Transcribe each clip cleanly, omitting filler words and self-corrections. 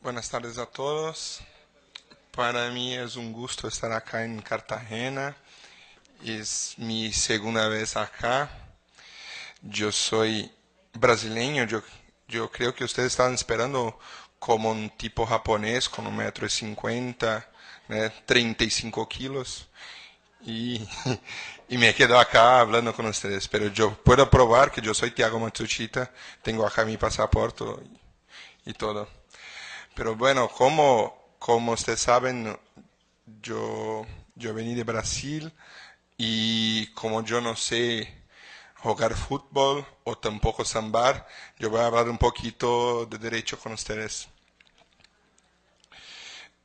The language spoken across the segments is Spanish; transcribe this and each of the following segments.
Buenas tardes a todos. Para mí es un gusto estar acá en Cartagena. Es mi segunda vez acá. Yo soy brasileño. Yo creo que ustedes estaban esperando como un tipo japonés con 1,50 m, 35 kilos. Y, y me quedo acá hablando con ustedes. Pero yo puedo probar que yo soy Thiago Matsushita. Tengo acá mi pasaporte y todo. Pero bueno, como ustedes saben, yo vení de Brasil y como yo no sé jugar fútbol o tampoco sambar, yo voy a hablar un poquito de derecho con ustedes.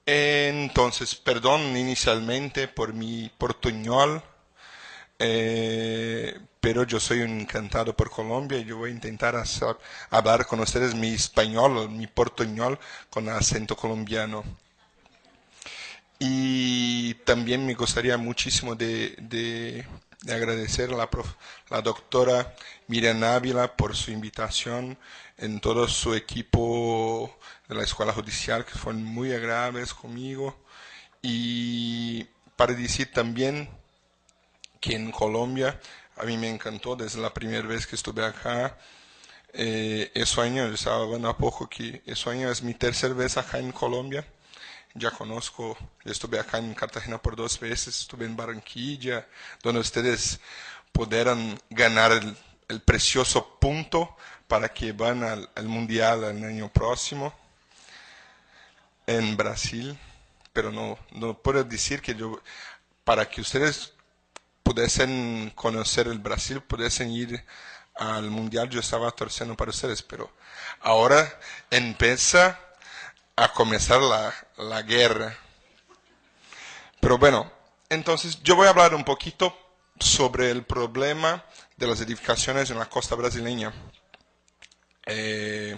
Entonces, perdón inicialmente por mi portuñol, pero yo soy un encantado por Colombia y yo voy a intentar hablar con ustedes mi español, mi portuñol con acento colombiano. Y también me gustaría muchísimo de agradecer a la doctora Miriam Ávila por su invitación, en todo su equipo de la Escuela Judicial, que fueron muy agradables conmigo. Y para decir también que en Colombia a mí me encantó desde la primera vez que estuve acá. Ese año, yo estaba hablando a poco que ese año es mi tercera vez acá en Colombia. Ya conozco, yo estuve acá en Cartagena por 2 veces, estuve en Barranquilla, donde ustedes pudieran ganar el precioso punto para que van al Mundial el año próximo en Brasil. Pero no puedo decir que yo, para que ustedes pudiesen conocer el Brasil, pudiesen ir al Mundial, yo estaba torciendo para ustedes, pero ahora empieza a comenzar la guerra. Pero bueno, entonces yo voy a hablar un poquito sobre el problema de las edificaciones en la costa brasileña. Eh,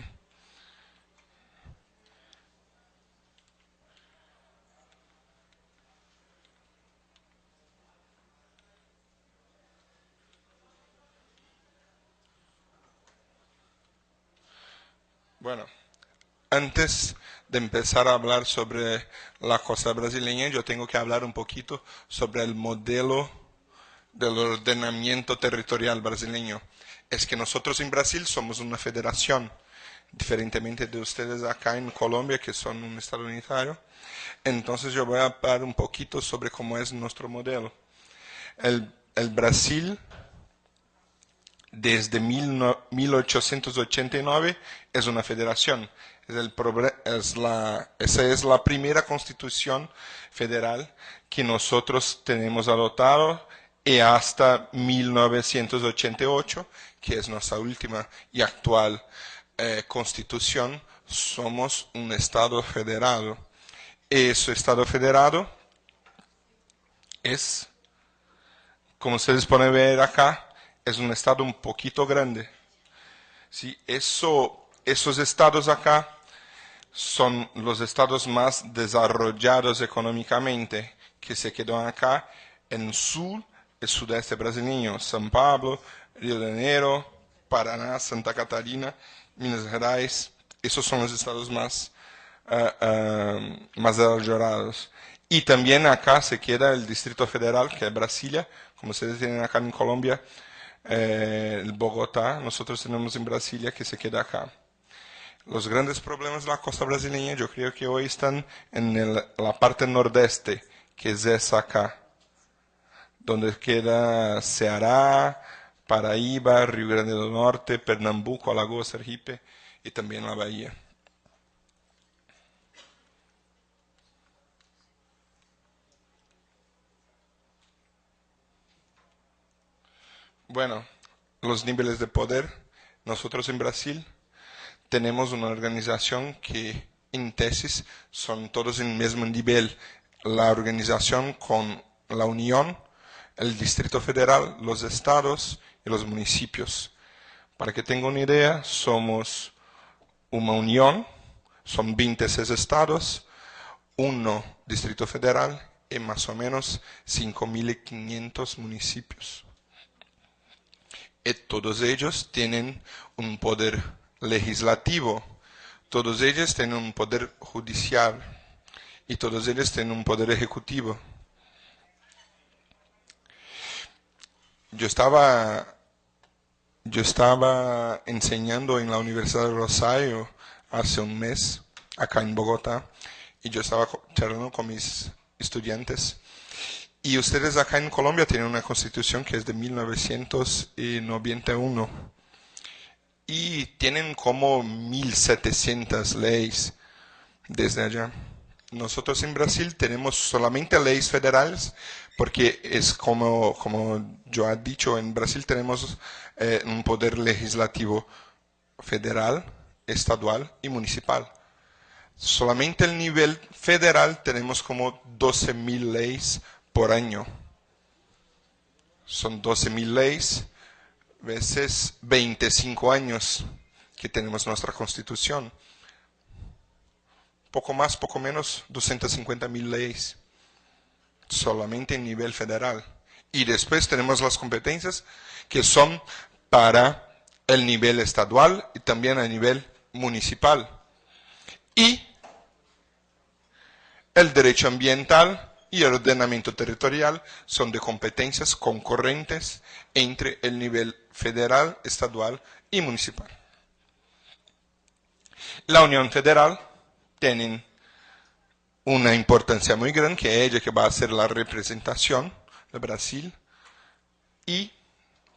bueno, antes de empezar a hablar sobre la costa brasileña, yo tengo que hablar un poquito sobre el modelo del ordenamiento territorial brasileño. Es que nosotros en Brasil somos una federación, diferentemente de ustedes acá en Colombia, que son un estado unitario. Entonces yo voy a hablar un poquito sobre cómo es nuestro modelo. El Brasil, desde 1889, es una federación. Esa es la primera constitución federal que nosotros tenemos adoptado y hasta 1988, que es nuestra última y actual constitución, somos un Estado federado. Ese Estado federado es, como ustedes pueden ver acá, es un Estado un poquito grande. ¿Sí? Esos estados acá son los estados más desarrollados económicamente que se quedan acá en sur, el sudeste brasileño, São Paulo, Río de Janeiro, Paraná, Santa Catarina, Minas Gerais. Esos son los estados más desarrollados. Y también acá se queda el Distrito Federal, que es Brasilia, como ustedes tienen acá en Colombia, el Bogotá, nosotros tenemos en Brasilia, que se queda acá. Los grandes problemas de la costa brasileña yo creo que hoy están en la parte nordeste, que es esa acá, donde queda Ceará, Paraíba, Río Grande do Norte, Pernambuco, Alagoas, Sergipe y también la Bahía. Bueno, los niveles de poder. Nosotros en Brasil tenemos una organización que en tesis son todos en el mismo nivel. La organización con la Unión, el Distrito Federal, los estados y los municipios. Para que tengan una idea, somos una unión, son 26 estados, uno Distrito Federal y más o menos 5.500 municipios. Y todos ellos tienen un poder legislativo, Todos ellos tienen un poder judicial y todos ellos tienen un poder ejecutivo. Yo estaba, yo estaba enseñando en la Universidad de Rosario hace un mes, acá en Bogotá, y yo estaba charlando con mis estudiantes. Y ustedes acá en Colombia tienen una constitución que es de 1991 y tienen como 1700 leyes desde allá. Nosotros en Brasil tenemos solamente leyes federales porque es como yo he dicho, en Brasil tenemos un poder legislativo federal, estadual y municipal. Solamente el nivel federal tenemos como 12.000 leyes por año. Son 12.000 leyes veces 25 años que tenemos nuestra constitución. Poco más, poco menos, 250.000 leyes. Solamente en nivel federal. Y después tenemos las competencias que son para el nivel estadual y también a nivel municipal. Y el derecho ambiental y el ordenamiento territorial son de competencias concurrentes entre el nivel federal, estadual y municipal. La Unión Federal tiene una importancia muy grande, que es ella que va a hacer la representación de Brasil, y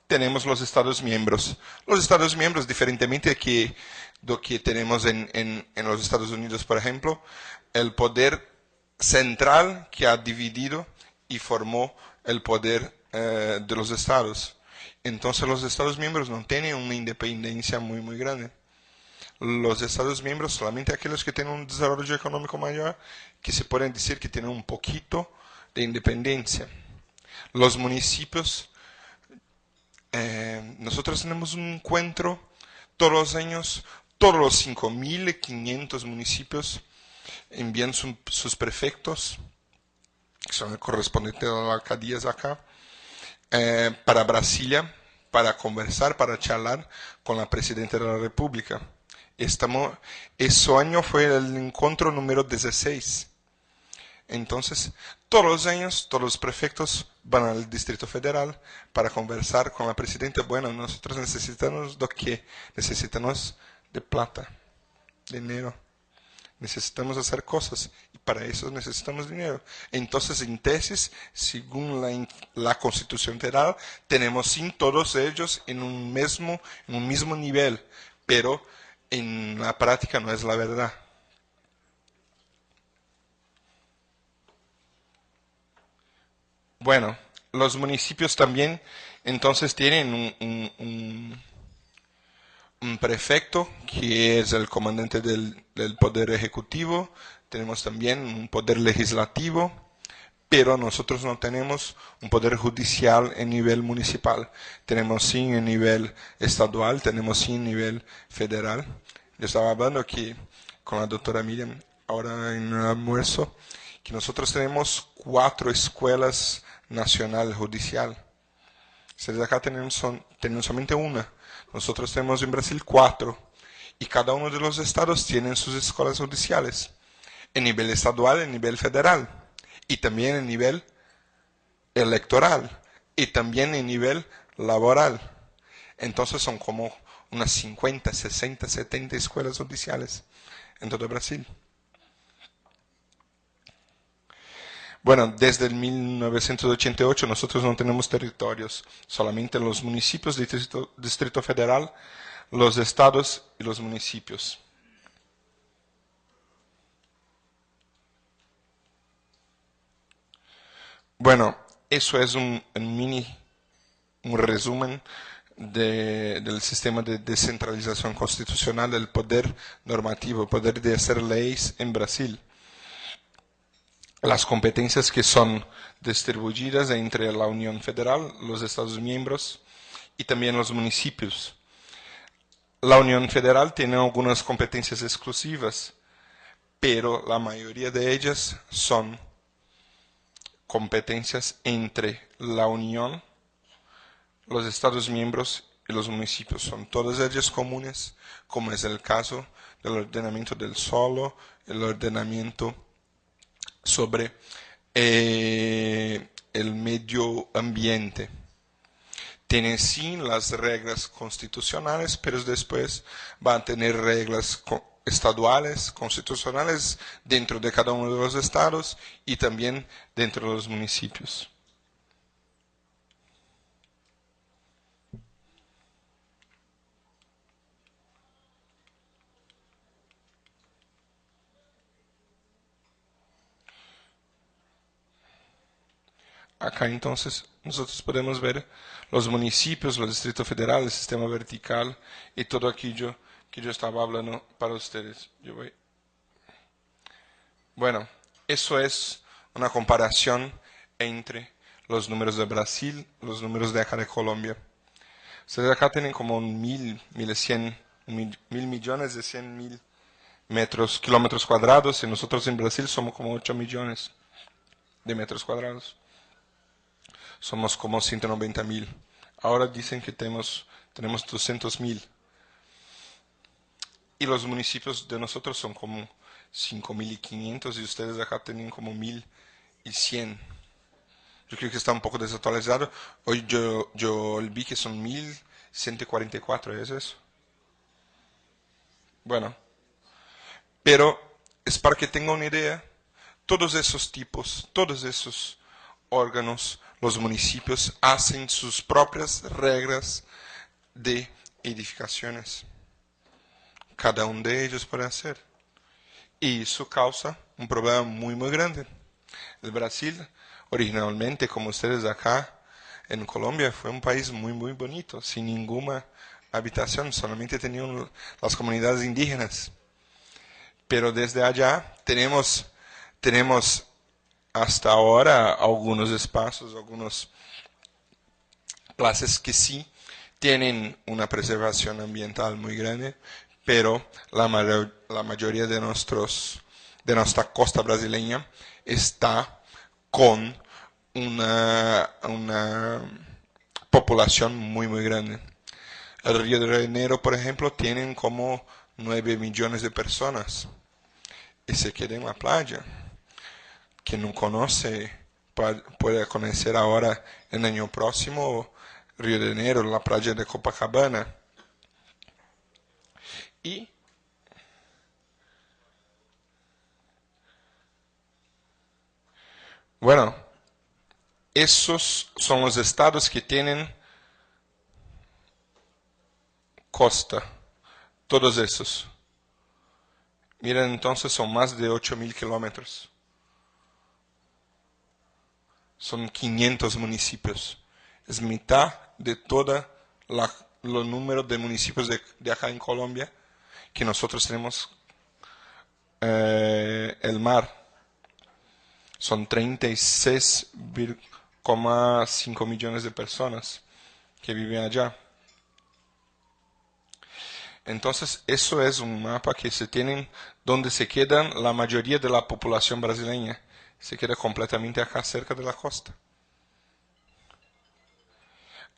tenemos los Estados miembros. Los Estados miembros, diferentemente de lo que tenemos en los Estados Unidos, por ejemplo, el poder central que ha dividido y formó el poder de los estados. Entonces los estados miembros no tienen una independencia muy, muy grande. Los estados miembros, solamente aquellos que tienen un desarrollo económico mayor, que se pueden decir que tienen un poquito de independencia. Los municipios, nosotros tenemos un encuentro todos los años, todos los 5.500 municipios envían sus prefectos, que son el correspondiente a las alcaldías acá, para Brasilia, para conversar, para charlar con la Presidenta de la República. Ese año fue el encuentro número 16. Entonces, todos los años, todos los prefectos van al Distrito Federal para conversar con la Presidenta. Bueno, nosotros necesitamos de qué? Necesitamos de plata, dinero. Necesitamos hacer cosas y para eso necesitamos dinero. Entonces, en tesis, según la Constitución Federal, tenemos sin todos ellos en un mismo nivel, pero en la práctica no es la verdad. Bueno, los municipios también entonces tienen un prefecto que es el comandante del poder ejecutivo, tenemos también un poder legislativo, pero nosotros no tenemos un poder judicial en nivel municipal, tenemos sí en nivel estadual, tenemos sí en nivel federal. Yo estaba hablando aquí con la doctora Miriam ahora en el almuerzo, que nosotros tenemos 4 escuelas nacional judicial. Ustedes acá tienen solamente una. Nosotros tenemos en Brasil 4. Y cada uno de los estados tienen sus escuelas judiciales. En nivel estadual, en nivel federal. Y también en nivel electoral. Y también en nivel laboral. Entonces son como unas 50, 60, 70 escuelas judiciales en todo Brasil. Bueno, desde el 1988 nosotros no tenemos territorios, solamente los municipios, Distrito Federal, los estados y los municipios. Bueno, eso es un resumen del sistema de descentralización constitucional del poder normativo, el poder de hacer leyes en Brasil. Las competencias que son distribuidas entre la Unión Federal, los Estados miembros y también los municipios. La Unión Federal tiene algunas competencias exclusivas, pero la mayoría de ellas son competencias entre la Unión, los Estados miembros y los municipios son todas ellas comunes, como es el caso del ordenamiento del suelo, el ordenamiento sobre el medio ambiente. Tienen sí las reglas constitucionales, pero después van a tener reglas estaduales, constitucionales, dentro de cada uno de los estados y también dentro de los municipios. Acá entonces nosotros podemos ver los municipios, los distritos federales, el sistema vertical y todo aquello que yo estaba hablando para ustedes. Bueno, eso es una comparación entre los números de Brasil y los números de acá de Colombia. Ustedes acá tienen como 1.000 millones de 100.000 kilómetros cuadrados, y nosotros en Brasil somos como 8 millones de metros cuadrados. Somos como 190.000. Ahora dicen que tenemos 200.000. Y los municipios de nosotros son como 5.500 y ustedes acá tienen como 1.100. Yo creo que está un poco desactualizado. Hoy yo vi que son 1.144, ¿es eso? Bueno, pero es para que tenga una idea. Todos esos tipos, todos esos órganos, los municipios hacen sus propias reglas de edificaciones. Cada uno de ellos puede hacer. Y eso causa un problema muy, muy grande. El Brasil, originalmente, como ustedes acá en Colombia, fue un país muy, muy bonito, sin ninguna habitación, solamente tenían las comunidades indígenas. Pero desde allá tenemos hasta ahora algunos espacios, algunas plazas que sí tienen una preservación ambiental muy grande, pero la mayoría de nuestra costa brasileña está con una población muy, muy grande. El Río de Janeiro, por ejemplo, tienen como 9 millones de personas y se queda en la playa. Quien no conoce puede conocer ahora, el año próximo, Río de Janeiro, la playa de Copacabana. Y bueno, esos son los estados que tienen costa, todos esos. Miren, entonces son más de 8.000 kilómetros. Son 500 municipios. Es mitad de todo los números de municipios de acá en Colombia, que nosotros tenemos el mar. Son 36,5 millones de personas que viven allá. Entonces, eso es un mapa que se tienen donde se quedan la mayoría de la población brasileña. Se queda completamente acá cerca de la costa.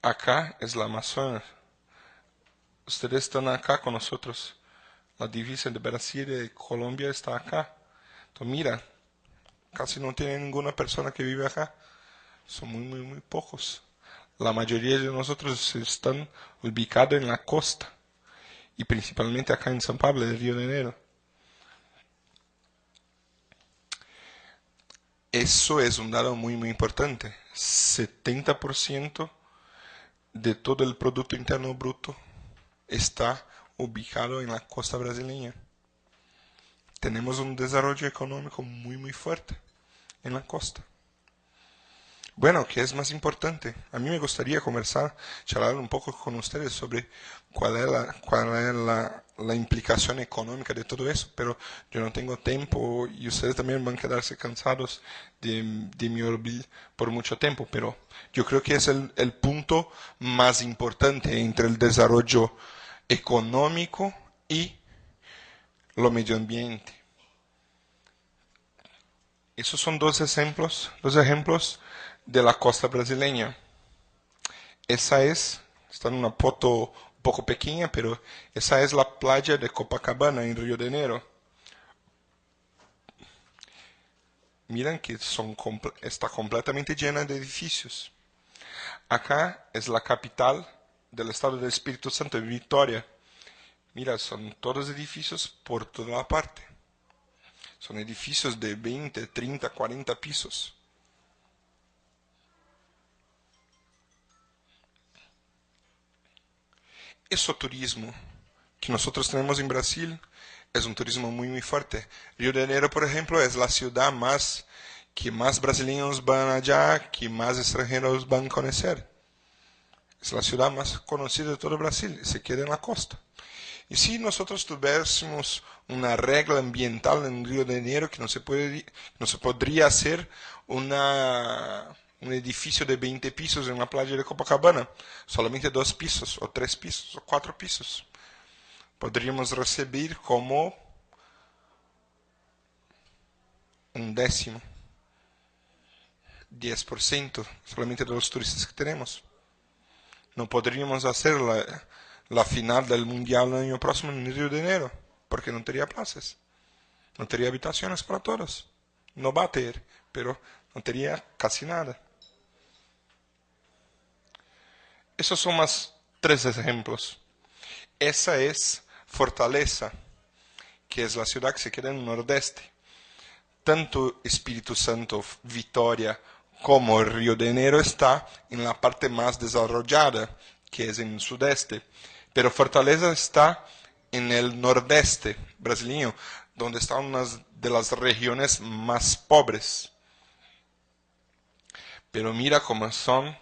Acá es la Amazonas. Ustedes están acá con nosotros. La divisa de Brasil y Colombia está acá. Entonces, mira, casi no tiene ninguna persona que vive acá. Son muy, muy, muy pocos. La mayoría de nosotros están ubicados en la costa. Y principalmente acá en San Pablo, el Río de Janeiro. Eso es un dato muy, muy importante. 70% de todo el Producto Interno Bruto está ubicado en la costa brasileña. Tenemos un desarrollo económico muy, muy fuerte en la costa. Bueno, ¿qué es más importante? A mí me gustaría conversar, charlar un poco con ustedes sobre cuál es la implicación económica de todo eso, pero yo no tengo tiempo y ustedes también van a quedarse cansados de mi oír por mucho tiempo, pero yo creo que es el punto más importante entre el desarrollo económico y lo medio ambiente. Esos son dos ejemplos de la costa brasileña. Esa es Está en una foto un poco pequeña, pero esa es la playa de Copacabana en Río de Janeiro. Miran que está completamente llena de edificios. Acá es la capital del estado del Espíritu Santo, en Victoria. Mira, son todos edificios por toda la parte. Son edificios de 20, 30, 40 pisos. Ese turismo que nosotros tenemos en Brasil es un turismo muy, muy fuerte. Río de Janeiro, por ejemplo, es la ciudad que más brasileños van allá, que más extranjeros van a conocer. Es la ciudad más conocida de todo Brasil y se queda en la costa. Y si nosotros tuviésemos una regla ambiental en Río de Janeiro que no se podría hacer un edificio de 20 pisos en la playa de Copacabana, solamente 2 pisos, o 3 pisos, o 4 pisos. Podríamos recibir como un décimo, 10% solamente de los turistas que tenemos. No podríamos hacer la final del Mundial el año próximo en Río de Janeiro, porque no tendría plazas, no tendría habitaciones para todos. No va a tener, pero no tendría casi nada. Esos son más 3 ejemplos. Esa es Fortaleza, que es la ciudad que se queda en el nordeste. Tanto Espíritu Santo, Vitória, como Río de Janeiro está en la parte más desarrollada, que es en el sudeste. Pero Fortaleza está en el nordeste brasileño, donde está una de las regiones más pobres. Pero mira cómo son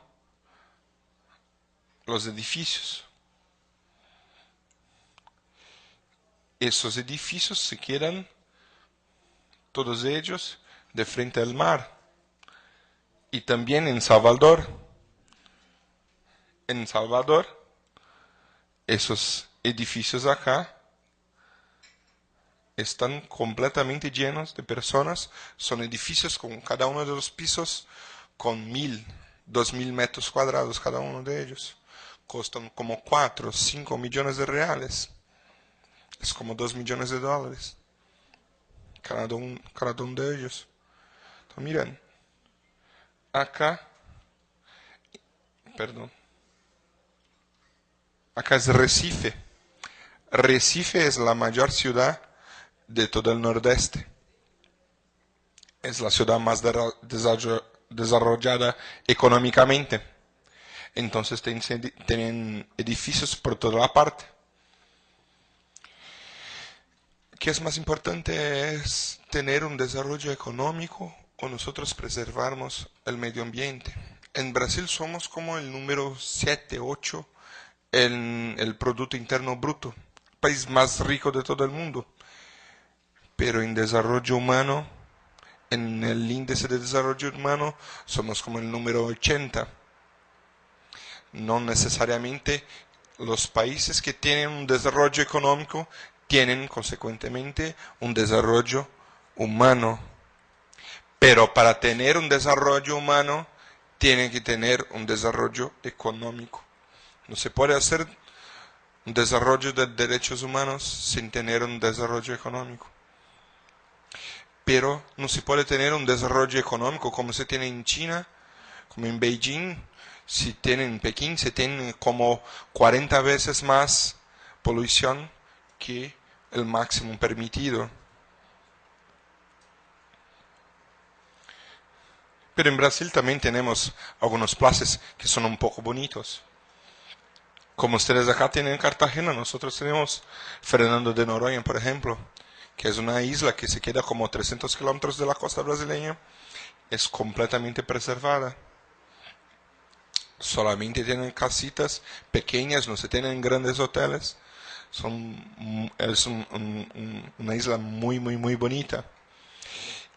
los edificios. Esos edificios se quedan, todos ellos, de frente al mar. Y también en Salvador. En Salvador, esos edificios acá están completamente llenos de personas. Son edificios con cada uno de los pisos con 1.000, 2.000 metros cuadrados cada uno de ellos. Costan como 4, 5 millones de reales. Es como 2 millones de dólares. Cada uno de ellos. Entonces, miren. Acá, perdón. Acá es Recife. Recife es la mayor ciudad de todo el nordeste. Es la ciudad más desarrollada económicamente. Entonces tienen edificios por toda la parte. ¿Qué es más importante? ¿Es tener un desarrollo económico o nosotros preservarnos el medio ambiente? En Brasil somos como el número 7, 8 en el Producto Interno Bruto, país más rico de todo el mundo. Pero en desarrollo humano, en el índice de desarrollo humano, somos como el número 80. No necesariamente los países que tienen un desarrollo económico tienen consecuentemente un desarrollo humano. Pero para tener un desarrollo humano, tienen que tener un desarrollo económico. No se puede hacer un desarrollo de derechos humanos sin tener un desarrollo económico. Pero no se puede tener un desarrollo económico como se tiene en China, como en Beijing, si tienen en Pekín, se tiene como 40 veces más polución que el máximo permitido. Pero en Brasil también tenemos algunos plazas que son un poco bonitos. Como ustedes acá tienen Cartagena, nosotros tenemos Fernando de Noronha, por ejemplo, que es una isla que se queda como 300 kilómetros de la costa brasileña. Es completamente preservada. Solamente tienen casitas pequeñas, no se tienen grandes hoteles. Es una isla muy, muy, muy bonita.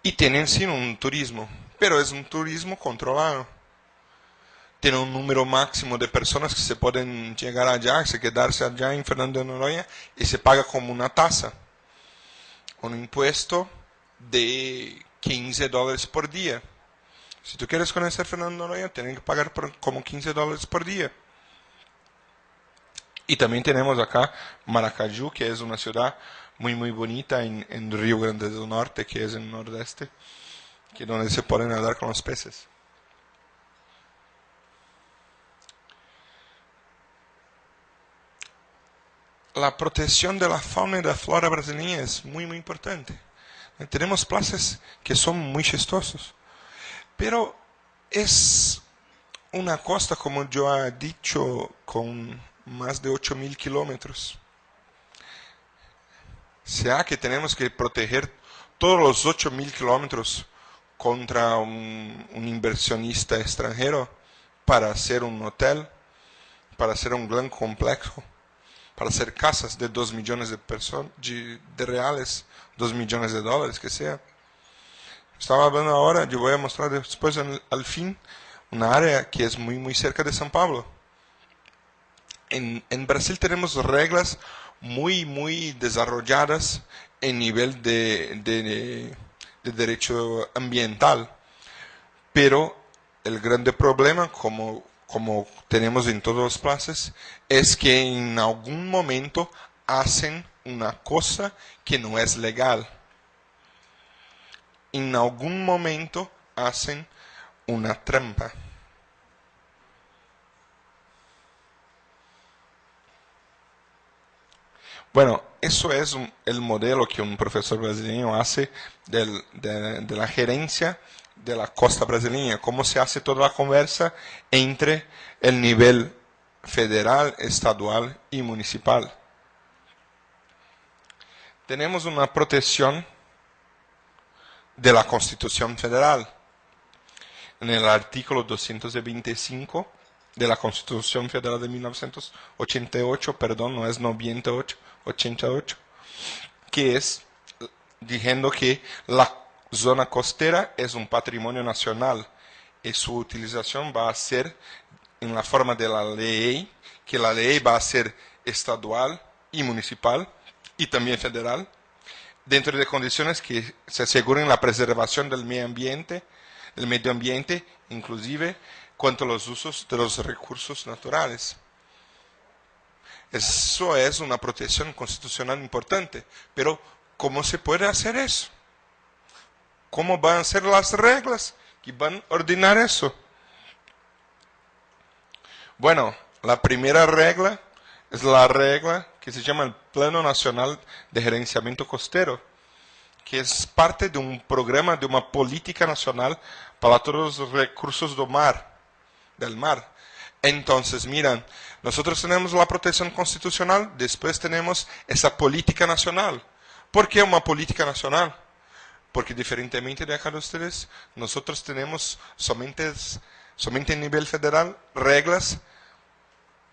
Y tienen sí un turismo, pero es un turismo controlado. Tiene un número máximo de personas que se pueden llegar allá, se quedarse allá en Fernando de Noronha y se paga como una tasa, un impuesto de 15 dólares por día. Si tú quieres conocer Fernando de Noronha, tienes que pagar como 15 dólares por día. Y también tenemos acá Maracayú, que es una ciudad muy muy bonita en Río Grande do Norte, que es en el nordeste, que donde se pueden nadar con los peces. La protección de la fauna y de la flora brasileña es muy muy importante. Tenemos plazas que son muy chistosos, pero es una costa, como yo he dicho, con más de 8.000 kilómetros. Sea que tenemos que proteger todos los 8.000 kilómetros contra un inversionista extranjero para hacer un hotel, para hacer un gran complejo, para hacer casas de 2 millones de reales, 2 millones de dólares, que sea. Estaba hablando ahora, yo voy a mostrar después al fin una área que es muy muy cerca de São Paulo. En Brasil tenemos reglas muy muy desarrolladas en nivel de derecho ambiental, pero el grande problema, como tenemos en todas las plazas, es que en algún momento hacen una cosa que no es legal. En algún momento hacen una trampa. Bueno, eso es el modelo que un profesor brasileño hace de la gerencia de la costa brasileña, cómo se hace toda la conversa entre el nivel federal, estadual y municipal. Tenemos una protección de la Constitución Federal. En el artículo 225 de la Constitución Federal de 1988, perdón, no es 98, 88, que es diciendo que la zona costera es un patrimonio nacional y su utilización va a ser en la forma de la ley, que la ley va a ser estadual y municipal y también federal, dentro de condiciones que se aseguren la preservación del medio ambiente, inclusive cuanto a los usos de los recursos naturales. Eso es una protección constitucional importante, pero ¿cómo se puede hacer eso? ¿Cómo van a ser las reglas que van a ordenar eso? Bueno, la primera regla es la regla que se llama el Plano Nacional de Gerenciamiento Costero, que es parte de un programa, de una política nacional para todos los recursos del mar. Entonces, miran, nosotros tenemos la protección constitucional, después tenemos esa política nacional. ¿Por qué una política nacional? Porque diferentemente de acá de ustedes, nosotros tenemos solamente a nivel federal reglas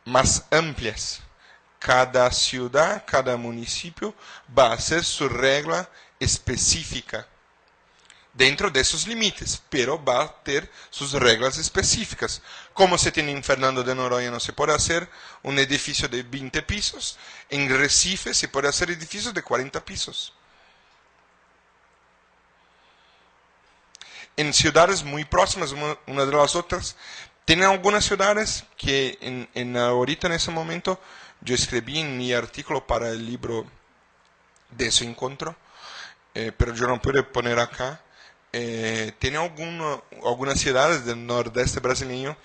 más amplias. Cada ciudad, cada municipio va a hacer su regla específica dentro de esos límites, pero va a tener sus reglas específicas. Como se tiene en Fernando de Noronha, no se puede hacer un edificio de 20 pisos, en Recife se puede hacer edificios de 40 pisos. En ciudades muy próximas una de las otras, tienen algunas ciudades que ahorita en ese momento, yo escribí en mi artículo para el libro de ese encuentro, pero yo no pude poner acá. Tiene algunas ciudades del nordeste brasileño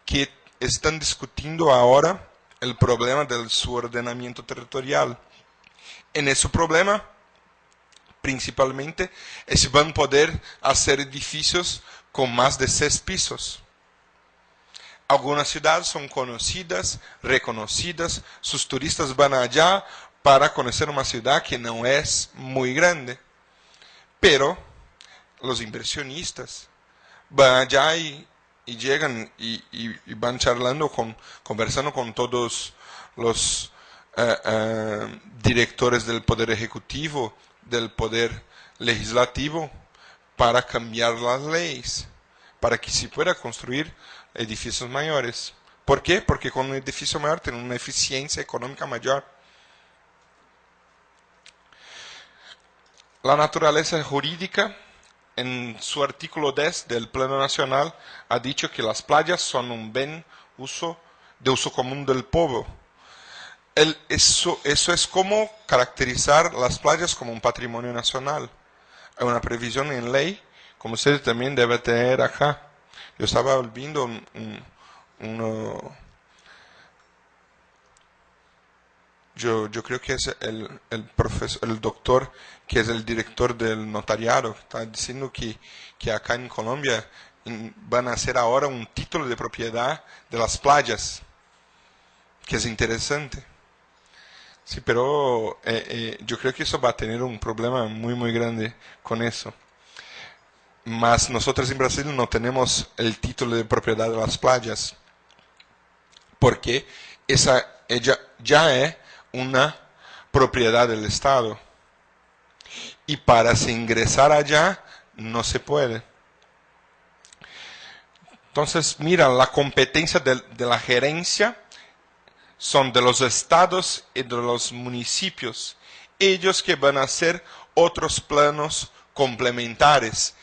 que están discutiendo ahora el problema del su ordenamiento territorial. En ese problema, principalmente, es van a poder hacer edificios con más de 6 pisos. Algunas ciudades son conocidas, reconocidas, sus turistas van allá para conocer una ciudad que no es muy grande, pero los inversionistas van allá y llegan y van conversando con todos los directores del Poder Ejecutivo, del Poder Legislativo, para cambiar las leyes, para que se pueda construir edificios mayores. ¿Por qué? Porque con un edificio mayor tiene una eficiencia económica mayor. La naturaleza jurídica, en su artículo 10 del Plano Nacional, ha dicho que las playas son un bien de uso común del pueblo. Eso es como caracterizar las playas como un patrimonio nacional. Hay una previsión en ley, como usted también debe tener acá. Yo estaba viendo uno- yo creo que es el doctor que es el director del notariado, está diciendo que acá en Colombia van a hacer ahora un título de propiedad de las playas, que es interesante. Sí, pero yo creo que eso va a tener un problema muy, muy grande con eso. Mas nosotros en Brasil no tenemos el título de propiedad de las playas, porque ella ya es una propiedad del Estado. Y para se ingresar allá no se puede. Entonces, mira, la competencia de la gerencia son de los estados y de los municipios. Ellos que van a hacer otros planos complementares.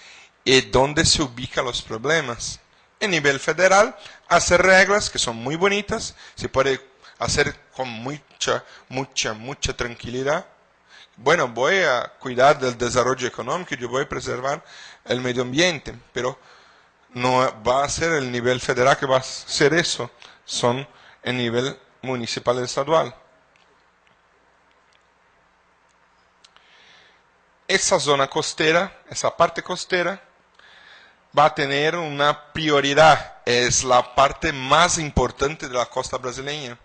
¿Y dónde se ubican los problemas? En nivel federal, hacer reglas que son muy bonitas, se puede hacer con mucha tranquilidad. Bueno, voy a cuidar del desarrollo económico, yo voy a preservar el medio ambiente, pero no va a ser el nivel federal que va a hacer eso, son el nivel municipal y estadual. Esa zona costera, esa parte costera, va a tener una prioridad, es la parte más importante de la costa brasileña.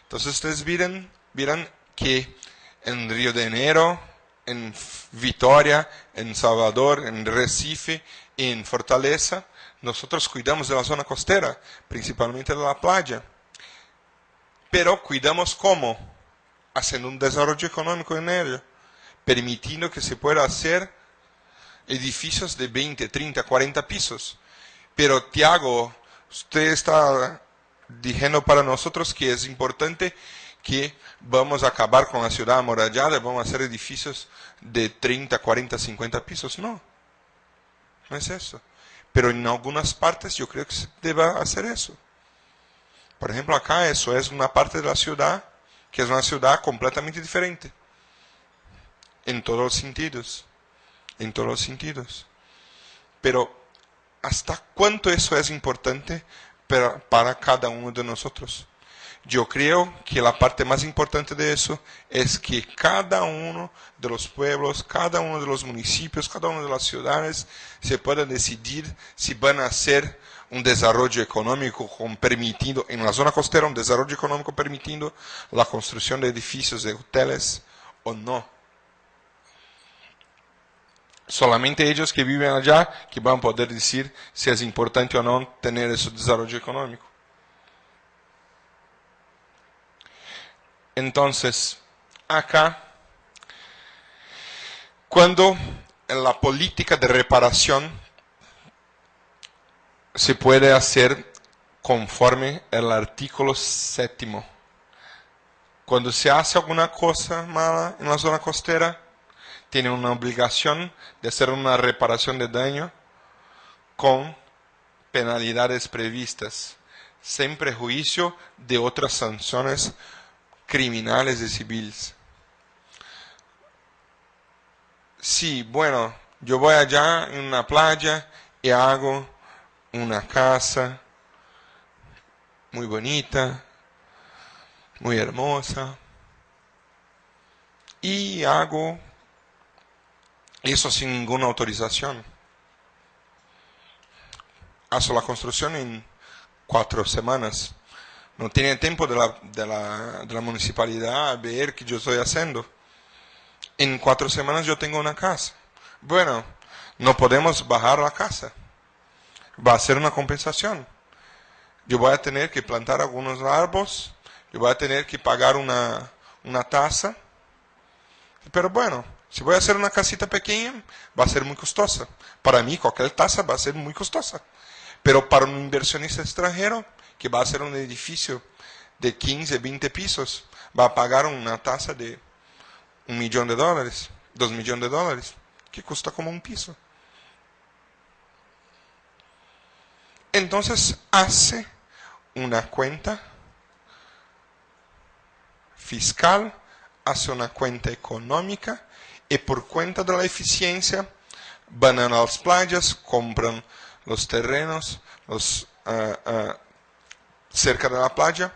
Entonces ustedes verán que en Río de Janeiro, en Vitória, en Salvador, en Recife y en Fortaleza, nosotros cuidamos de la zona costera, principalmente de la playa. Pero cuidamos cómo, haciendo un desarrollo económico en ello, permitiendo que se pueda hacer edificios de 20, 30, 40 pisos. Pero Tiago, usted está diciendo para nosotros que es importante que vamos a acabar con la ciudad amurallada, vamos a hacer edificios de 30, 40, 50 pisos. No, no es eso. Pero en algunas partes yo creo que se debe hacer eso. Por ejemplo, acá eso es una parte de la ciudad que es una ciudad completamente diferente. En todos los sentidos. En todos los sentidos. Pero ¿hasta cuánto eso es importante para cada uno de nosotros? Yo creo que la parte más importante de eso es que cada uno de los pueblos, cada uno de los municipios, cada una de las ciudades se pueda decidir si van a hacer un desarrollo económico permitiendo, en la zona costera, un desarrollo económico permitiendo la construcción de edificios, de hoteles o no. Solamente ellos que viven allá que van a poder decir si es importante o no tener ese desarrollo económico. Entonces, acá, cuando en la política de reparación se puede hacer conforme el artículo 7. Cuando se hace alguna cosa mala en la zona costera, tiene una obligación de hacer una reparación de daño con penalidades previstas, sin prejuicio de otras sanciones criminales y civiles. Sí, bueno, yo voy allá en una playa y hago una casa muy bonita, muy hermosa, y hago eso sin ninguna autorización. Hago la construcción en 4 semanas. No tiene tiempo de la municipalidad a ver qué yo estoy haciendo. En 4 semanas yo tengo una casa. Bueno, no podemos bajar la casa. Va a ser una compensación. Yo voy a tener que plantar algunos árboles, yo voy a tener que pagar una tasa. Pero bueno, si voy a hacer una casita pequeña, va a ser muy costosa. Para mí, cualquier tasa va a ser muy costosa. Pero para un inversionista extranjero, que va a hacer un edificio de 15, 20 pisos, va a pagar una tasa de $1.000.000, $2.000.000, que cuesta como un piso. Entonces hace una cuenta fiscal, hace una cuenta económica y por cuenta de la eficiencia van a las playas, compran los terrenos cerca de la playa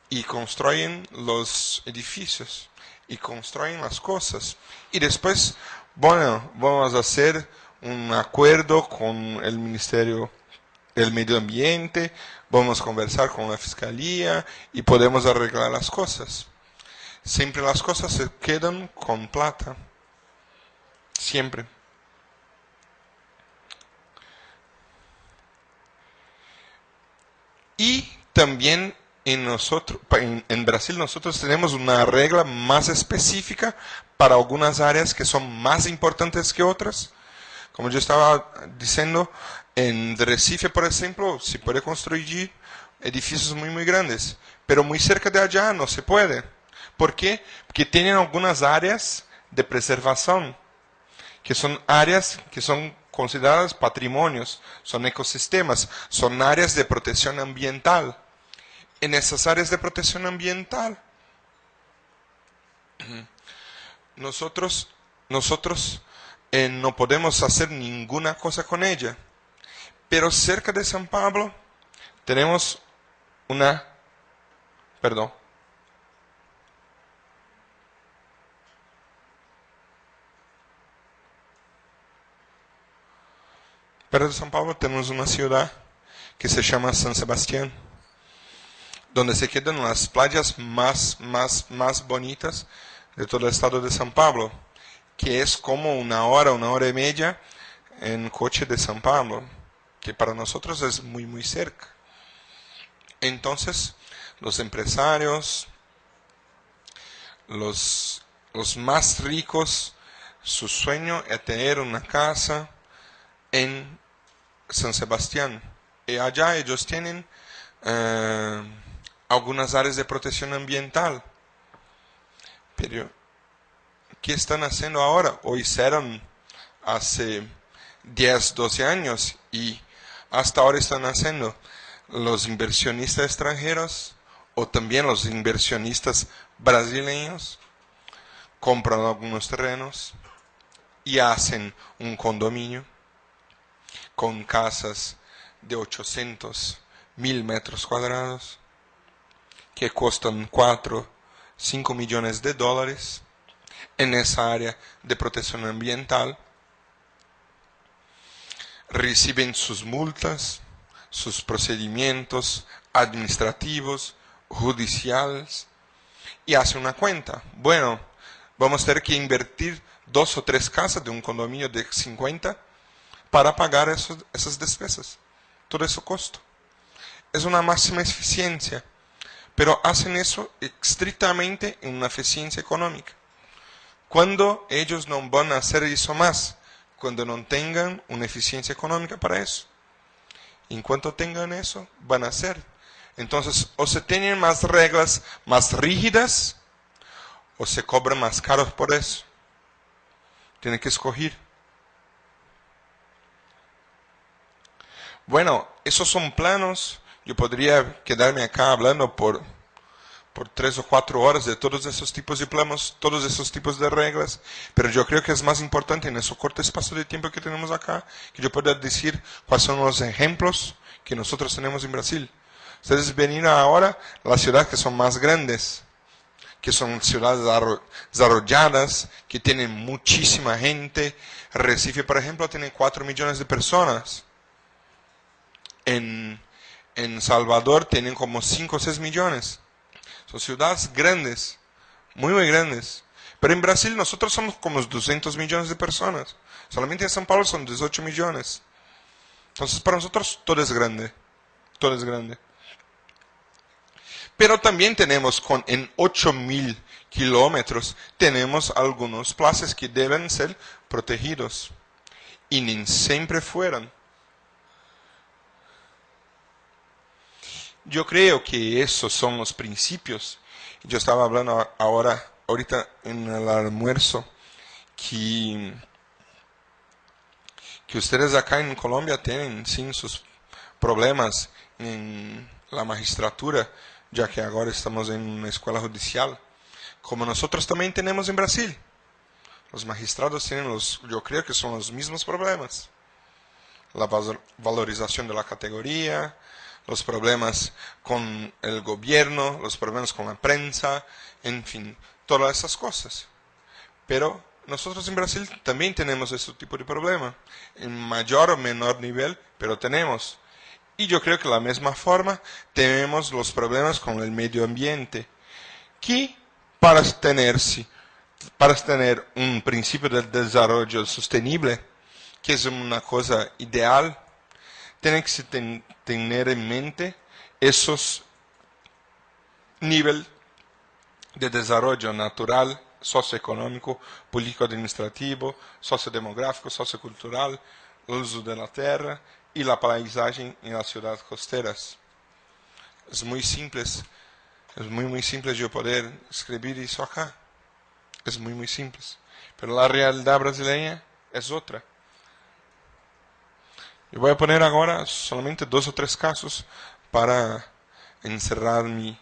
y construyen los edificios y construyen las cosas. Y después, bueno, vamos a hacer un acuerdo con el Ministerio del Medio Ambiente, vamos a conversar con la Fiscalía y podemos arreglar las cosas. Siempre las cosas se quedan con plata. Siempre. Y también en Brasil nosotros tenemos una regla más específica para algunas áreas que son más importantes que otras. Como yo estaba diciendo, en Recife, por ejemplo, se puede construir edificios muy grandes, pero muy cerca de allá no se puede. ¿Por qué? Porque tienen algunas áreas de preservación, que son áreas que son consideradas patrimonios, son ecosistemas, son áreas de protección ambiental. En esas áreas de protección ambiental, nosotros no podemos hacer ninguna cosa con ella. Pero cerca de San Pablo tenemos perdón. Cerca de San Pablo tenemos una ciudad que se llama San Sebastián, donde se quedan las playas más bonitas de todo el estado de San Pablo, que es como una hora y media en coche de San Pablo, que para nosotros es muy cerca. Entonces, los empresarios, los más ricos, su sueño es tener una casa en San Sebastián. Y allá ellos tienen algunas áreas de protección ambiental. Pero, ¿qué están haciendo ahora? O hicieron hace 10, 12 años y hasta ahora están haciendo los inversionistas extranjeros o también los inversionistas brasileños. Compran algunos terrenos y hacen un condominio con casas de 800.000 metros cuadrados que costan 4, 5 millones de dólares en esa área de protección ambiental. Reciben sus multas, sus procedimientos administrativos, judiciales y hacen una cuenta. Bueno, vamos a tener que invertir 2 o 3 casas de un condominio de 50 para pagar esas despesas, todo ese costo. Es una máxima eficiencia, pero hacen eso estrictamente en una eficiencia económica. ¿Cuándo ellos no van a hacer eso más? Cuando no tengan una eficiencia económica para eso. En cuanto tengan eso, van a hacer. Entonces, o se tienen más reglas más rígidas, o se cobran más caros por eso. Tienen que escoger. Bueno, esos son planos. Yo podría quedarme acá hablando por 3 o 4 horas de todos esos tipos de planos, todos esos tipos de reglas, pero yo creo que es más importante en ese corto espacio de tiempo que tenemos acá, que yo pueda decir cuáles son los ejemplos que nosotros tenemos en Brasil. Ustedes ven ahora las ciudades que son más grandes, que son ciudades desarrolladas, que tienen muchísima gente. Recife, por ejemplo, tiene 4 millones de personas. En Salvador tienen como 5 o 6 millones. Son ciudades grandes, muy grandes. Pero en Brasil nosotros somos como 200 millones de personas. Solamente en São Paulo son 18 millones. Entonces para nosotros todo es grande. Todo es grande. Pero también tenemos en 8.000 kilómetros, tenemos algunos plazas que deben ser protegidos. Y ni siempre fueron. Yo creo que esos son los principios. Yo estaba hablando ahorita en el almuerzo, que ustedes acá en Colombia tienen sin sus problemas en la magistratura, ya que ahora estamos en una escuela judicial. como nosotros también tenemos en Brasil. Los magistrados tienen yo creo que son los mismos problemas. La valorización de la categoría, los problemas con el gobierno, los problemas con la prensa, en fin, todas esas cosas. Pero nosotros en Brasil también tenemos ese tipo de problema, en mayor o menor nivel, pero tenemos. Y yo creo que de la misma forma tenemos los problemas con el medio ambiente, que para tener un principio de desarrollo sostenible, que es una cosa ideal, tiene que tener en mente esos niveles de desarrollo natural, socioeconómico, político-administrativo, sociodemográfico, sociocultural, el uso de la tierra y la paisaje en las ciudades costeras. Es muy simple, es muy simple yo poder escribir eso acá. Es muy simple. Pero la realidad brasileña es otra. Yo voy a poner ahora solamente 2 o 3 casos para encerrar mi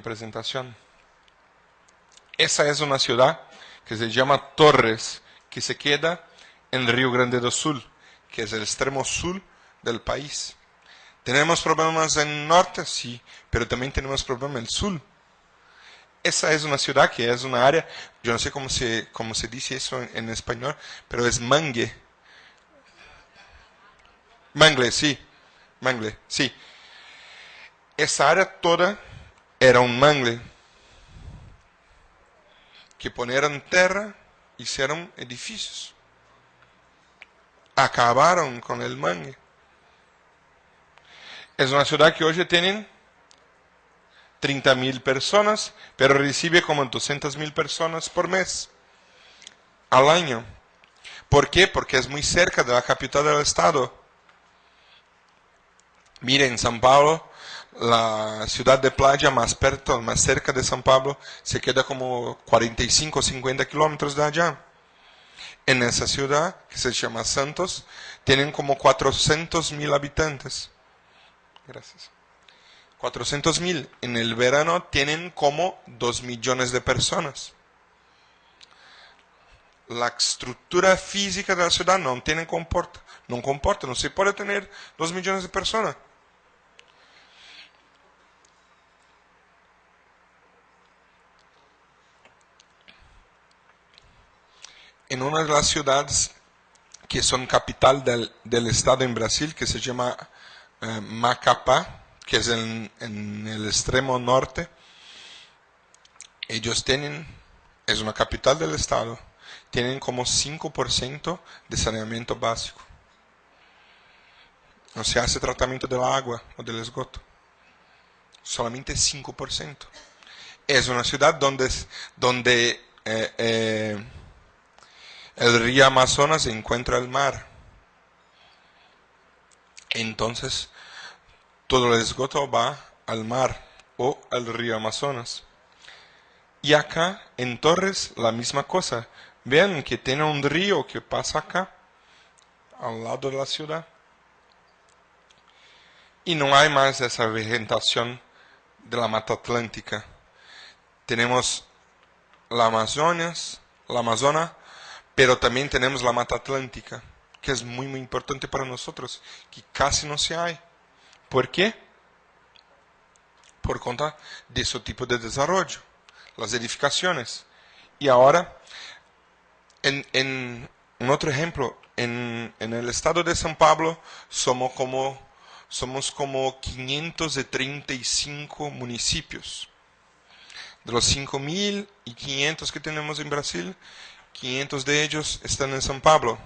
presentación. Esa es una ciudad que se llama Torres, que se queda en Río Grande do Sul, que es el extremo sur del país. ¿Tenemos problemas en el norte? Sí, pero también tenemos problemas en el sur. Esa es una ciudad que es una área, yo no sé cómo se dice eso en español, pero es mangue. Mangle, sí. Mangle, sí. Esa área toda era un mangle que ponieron tierra, hicieron edificios. Acabaron con el mangue. Es una ciudad que hoy tienen 30.000 personas, pero recibe como 200.000 personas por mes, al año. ¿Por qué? Porque es muy cerca de la capital del estado. Miren, São Paulo, la ciudad de playa más cerca de São Paulo, se queda como 45 o 50 kilómetros de allá. En esa ciudad, que se llama Santos, tienen como 400.000 habitantes. Gracias. 400.000. En el verano tienen como 2 millones de personas. La estructura física de la ciudad no comporta, no se puede tener 2 millones de personas. En una de las ciudades que son capital del estado en Brasil, que se llama Macapá, que es en el extremo norte, ellos es una capital del estado, tienen como 5% de saneamiento básico. No se hace tratamiento del agua o del esgoto. Solamente 5%. Es una ciudad donde el río Amazonas encuentra el mar. Entonces, todo el esgoto va al mar o al río Amazonas. Y acá, en Torres, la misma cosa. Vean que tiene un río que pasa acá, al lado de la ciudad. Y no hay más esa vegetación de la Mata Atlántica. Tenemos la Amazonia, pero también tenemos la Mata Atlántica, que es muy importante para nosotros, que casi no se hay. ¿Por qué? Por cuenta de ese tipo de desarrollo, las edificaciones. Y ahora, en un otro ejemplo, en el estado de São Paulo somos como 535 municipios. De los 5.500 que tenemos en Brasil, 500 de ellos están en São Paulo.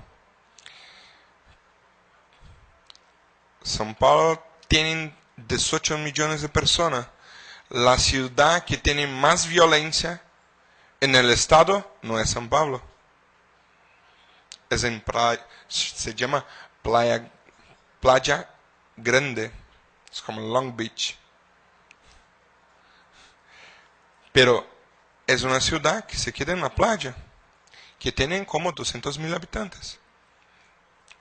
São Paulo tiene 18 millones de personas. La ciudad que tiene más violencia en el estado no es São Paulo. Se llama Playa Grande. Es como Long Beach. Pero es una ciudad que se queda en la playa, que tiene como 200.000 habitantes.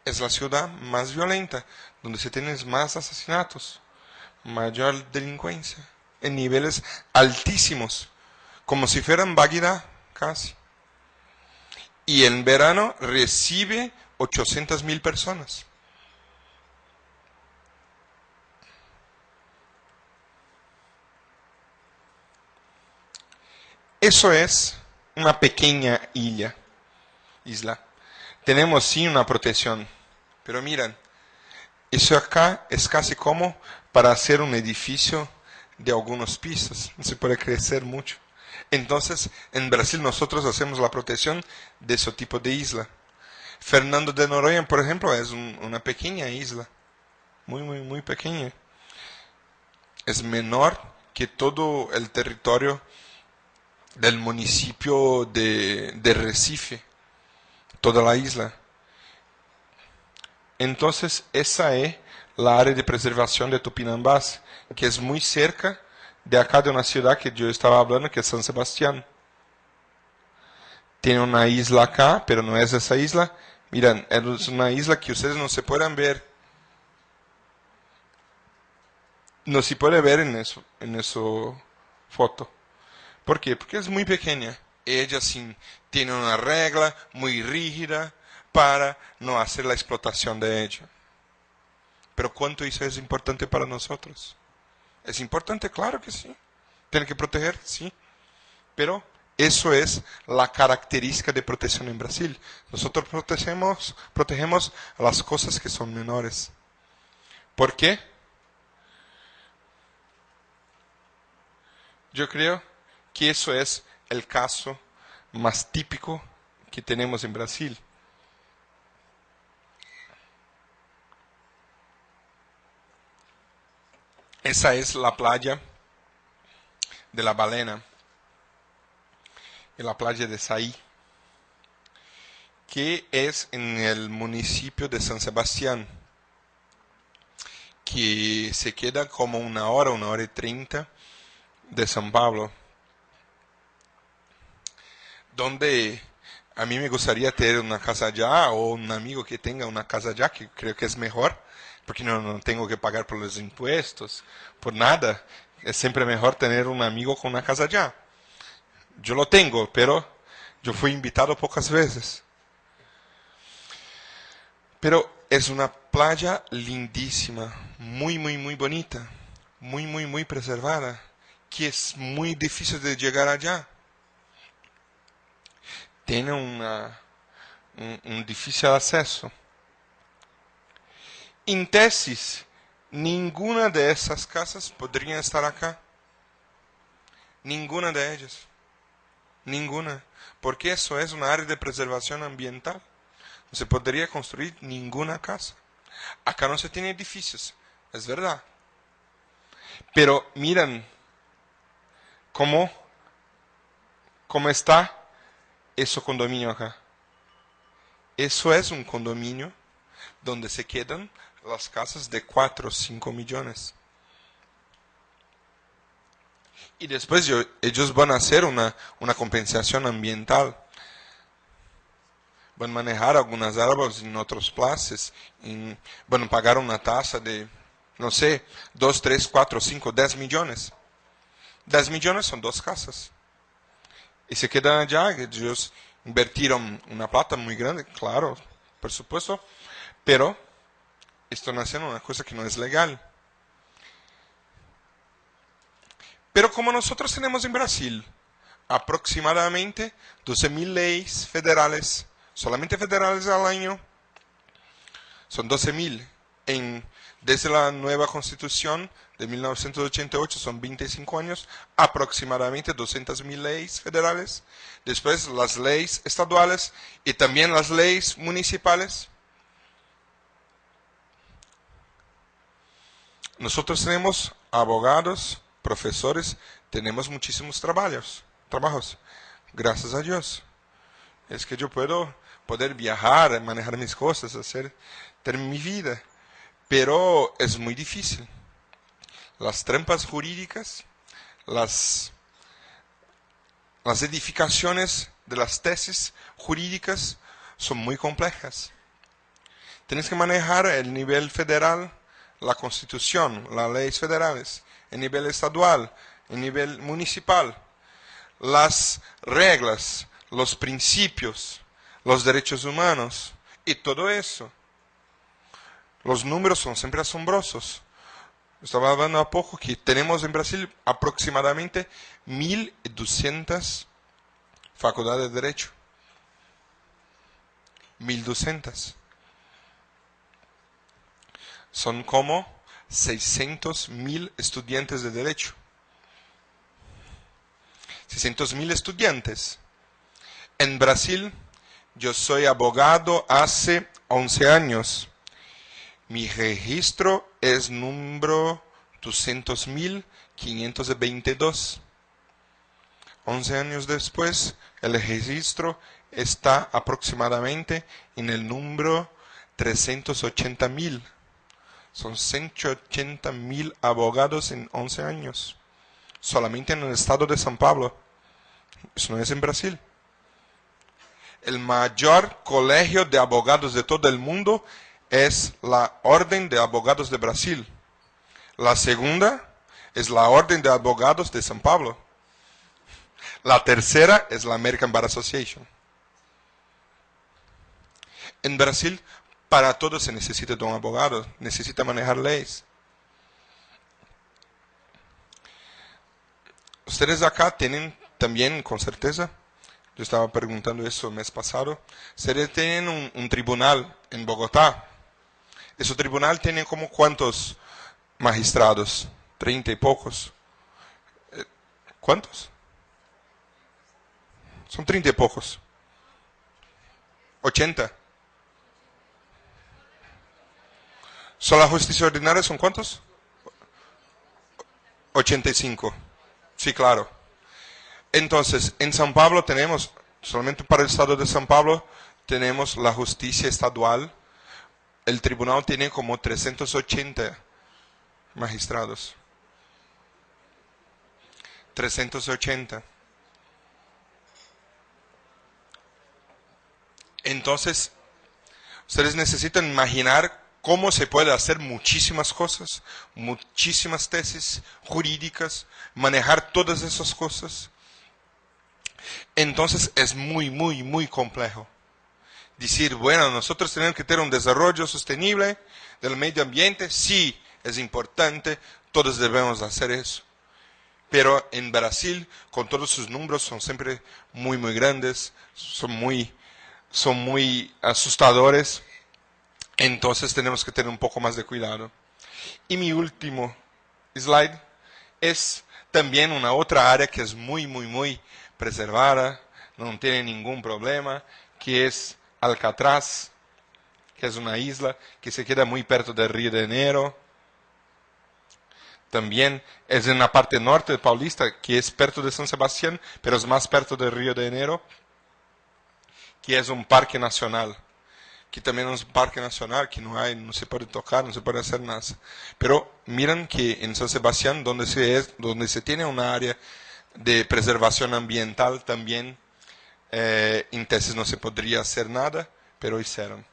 Es la ciudad más violenta, donde se tienen más asesinatos, mayor delincuencia, en niveles altísimos, como si fuera en Bagdad, casi. Y en verano recibe 800.000 personas. Eso es una pequeña isla. Tenemos sí una protección, pero miren, eso acá es casi como para hacer un edificio de algunos pisos, no se puede crecer mucho. Entonces, en Brasil nosotros hacemos la protección de ese tipo de isla. Fernando de Noronha, por ejemplo, es una pequeña isla, muy pequeña. Es menor que todo el territorio del municipio de Recife, toda la isla. Entonces, esa es la área de preservación de Tupinambás, que es muy cerca de acá de una ciudad que yo estaba hablando, que es San Sebastián. Tiene una isla acá, pero no es esa isla. Miren, es una isla que ustedes no se pueden ver. No se puede ver en eso foto. ¿Por qué? Porque es muy pequeña. Ella sí tiene una regla muy rígida para no hacer la explotación de ella. Pero ¿cuánto eso es importante para nosotros? ¿Es importante? Claro que sí. Tiene que proteger, sí. Pero eso es la característica de protección en Brasil. Nosotros protegemos las cosas que son menores. ¿Por qué? Yo creo que eso es el caso más típico que tenemos en Brasil. Esa es la playa de la Balena, en la playa de Saí, que es en el municipio de San Sebastián, que se queda como 1 hora y 30 de San Pablo, donde a mí me gustaría tener una casa allá o un amigo que tenga una casa allá, que creo que es mejor, porque no tengo que pagar por los impuestos, por nada. Es siempre mejor tener un amigo con una casa allá. Yo lo tengo, pero yo fui invitado pocas veces. Pero es una playa lindísima, muy bonita, muy preservada, que es muy difícil de llegar allá. Tiene un difícil acceso. En tesis, ninguna de esas casas podría estar acá. Ninguna de ellas. Ninguna. Porque eso es una área de preservación ambiental. No se podría construir ninguna casa. Acá no se tiene edificios, es verdad. Pero miren cómo está ese condominio acá. Eso es un condominio donde se quedan las casas de 4 o 5 millones. Y después ellos van a hacer una compensación ambiental. Van a manejar algunas árboles en otros plazas. Van a pagar una tasa de, no sé, 2, 3, 4, 5, 10 millones. 10 millones son 2 casas. Y se quedan allá. Ellos invirtieron una plata muy grande, claro, por supuesto. Pero están haciendo una cosa que no es legal. Pero como nosotros tenemos en Brasil aproximadamente 12.000 leyes federales, solamente federales al año, son 12.000. Desde la nueva constitución de 1988, son 25 años, aproximadamente 200.000 leyes federales. Después las leyes estaduales y también las leyes municipales. Nosotros tenemos abogados, profesores, tenemos muchísimos trabajos. Gracias a Dios. Es que yo poder viajar, manejar mis cosas, tener mi vida. Pero es muy difícil. Las trampas jurídicas, las edificaciones de las tesis jurídicas son muy complejas. Tienes que manejar el nivel federal, la constitución, las leyes federales, el nivel estadual, el nivel municipal, las reglas, los principios, los derechos humanos y todo eso. Los números son siempre asombrosos. Estaba hablando a poco que tenemos en Brasil aproximadamente 1.200 facultades de derecho. 1.200. Son como 600.000 estudiantes de derecho. 600.000 estudiantes. En Brasil, yo soy abogado hace 11 años. Mi registro es número 200.522. 11 años después, el registro está aproximadamente en el número 380.000. Son 180.000 abogados en 11 años. Solamente en el estado de São Paulo. Eso no es en Brasil. El mayor colegio de abogados de todo el mundo es la Orden de Abogados de Brasil. La segunda es la Orden de Abogados de São Paulo. La tercera es la American Bar Association. En Brasil, para todo se necesita de un abogado, necesita manejar leyes. Ustedes acá tienen también, con certeza, yo estaba preguntando eso el mes pasado, ustedes tienen un tribunal en Bogotá. Ese tribunal tiene como ¿cuántos magistrados? 30 y pocos. ¿Cuántos? Son 30 y pocos. 80. ¿Solo la justicia ordinaria son cuántos? 85. Sí, claro. Entonces, en São Paulo tenemos, solamente para el estado de São Paulo, tenemos la justicia estadual. El tribunal tiene como 380 magistrados. 380. Entonces, ustedes necesitan imaginar cómo se puede hacer muchísimas cosas, muchísimas tesis jurídicas, manejar todas esas cosas. Entonces es muy, muy, muy complejo. Decir, bueno, nosotros tenemos que tener un desarrollo sostenible del medio ambiente, sí, es importante, todos debemos hacer eso. Pero en Brasil, con todos sus números, son siempre muy, muy grandes, son muy asustadores. Entonces tenemos que tener un poco más de cuidado. Y mi último slide es también una otra área que es muy, muy, muy preservada, no tiene ningún problema, que es Alcatraz, que es una isla que se queda muy perto del Río de Janeiro. También es en la parte norte de Paulista, que es perto de San Sebastián, pero es más perto del Río de Janeiro, que es un parque nacional. Que también es un parque nacional, que no se puede tocar, no se puede hacer nada. Pero miren que en San Sebastián, donde se tiene una área de preservación ambiental también, en tesis no se podría hacer nada, pero hicieron.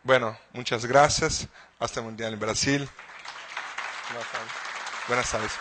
Bueno, muchas gracias. Hasta el Mundial en Brasil. Buenas tardes.